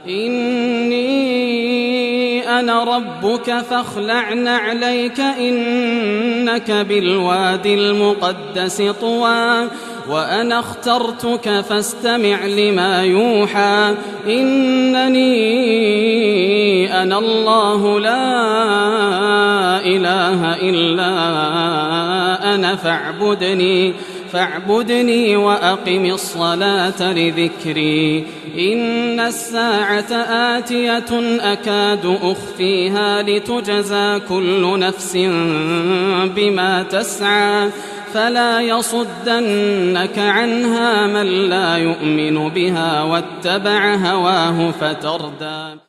إني أنا ربك فاخلع نعليك إنك بالواد المقدس طوى وأنا اخترتك فاستمع لما يوحى إنني أنا الله لا إله إلا أنا فاعبدني وأقم الصلاة لذكري إن الساعة آتية أكاد أخفيها لتجزى كل نفس بما تسعى فلا يصدنك عنها من لا يؤمن بها واتبع هواه فتردى